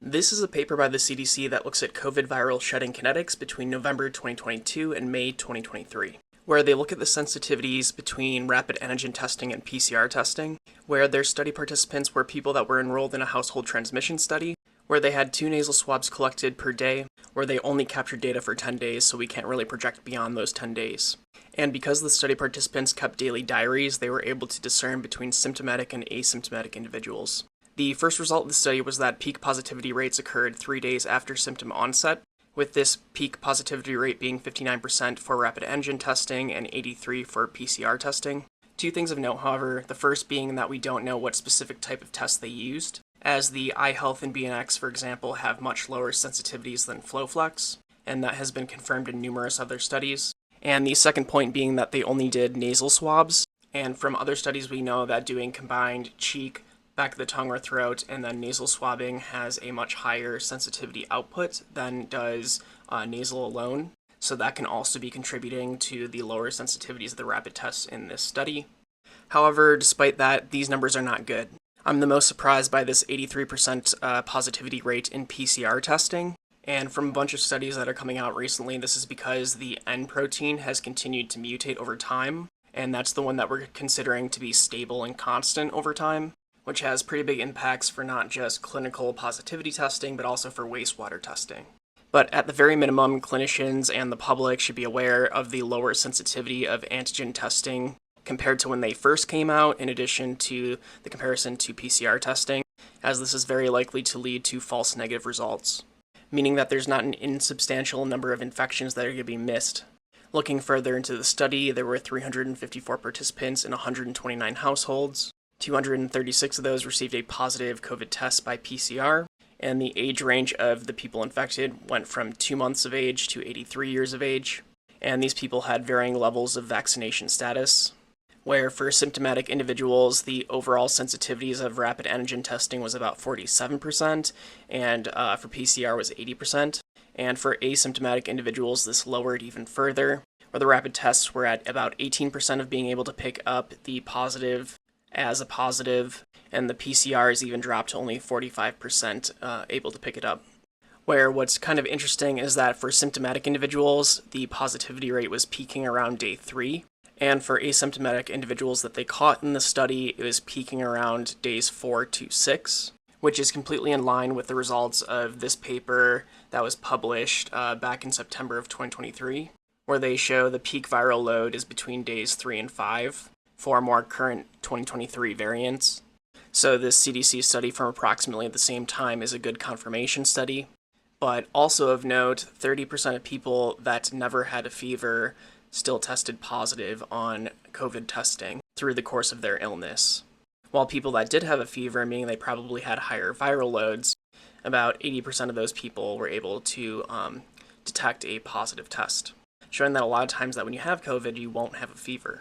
This is a paper by the CDC that looks at COVID viral shedding kinetics between November 2022 and May 2023, where they look at the sensitivities between rapid antigen testing and PCR testing, where their study participants were people that were enrolled in a household transmission study, where they had 2 nasal swabs collected per day, where they only captured data for 10 days, so we can't really project beyond those 10 days. And because the study participants kept daily diaries, they were able to discern between symptomatic and asymptomatic individuals. The first result of the study was that peak positivity rates occurred 3 days after symptom onset, with this peak positivity rate being 59% for rapid antigen testing and 83% for PCR testing. 2 things of note, however, the first being that we don't know what specific type of test they used, as the iHealth and BNX, for example, have much lower sensitivities than FlowFlex, and that has been confirmed in numerous other studies. And the second point being that they only did nasal swabs, and from other studies we know that doing combined cheek, back of the tongue or throat, and then nasal swabbing has a much higher sensitivity output than does nasal alone. So that can also be contributing to the lower sensitivities of the rapid tests in this study. However, despite that, these numbers are not good. I'm the most surprised by this 83% positivity rate in PCR testing. And from a bunch of studies that are coming out recently, this is because the N protein has continued to mutate over time, and that's the one that we're considering to be stable and constant over time, which has pretty big impacts for not just clinical positivity testing, but also for wastewater testing. But at the very minimum, clinicians and the public should be aware of the lower sensitivity of antigen testing compared to when they first came out, in addition to the comparison to PCR testing, as this is very likely to lead to false negative results, meaning that there's not an insubstantial number of infections that are going to be missed. Looking further into the study, there were 354 participants in 129 households. 236 of those received a positive COVID test by PCR, and the age range of the people infected went from 2 months of age to 83 years of age, and these people had varying levels of vaccination status, where for symptomatic individuals, the overall sensitivities of rapid antigen testing was about 47%, and for PCR was 80%, and for asymptomatic individuals, this lowered even further, where the rapid tests were at about 18% of being able to pick up the positive as a positive, and the PCRs even dropped to only 45% able to pick it up. Where what's kind of interesting is that for symptomatic individuals, the positivity rate was peaking around day 3, and for asymptomatic individuals that they caught in the study, it was peaking around days 4 to 6, which is completely in line with the results of this paper that was published back in September of 2023, where they show the peak viral load is between days 3 and 5 for more current 2023 variants. So this CDC study from approximately the same time is a good confirmation study. But also of note, 30% of people that never had a fever still tested positive on COVID testing through the course of their illness. While people that did have a fever, meaning they probably had higher viral loads, about 80% of those people were able to detect a positive test, showing that a lot of times that when you have COVID, you won't have a fever.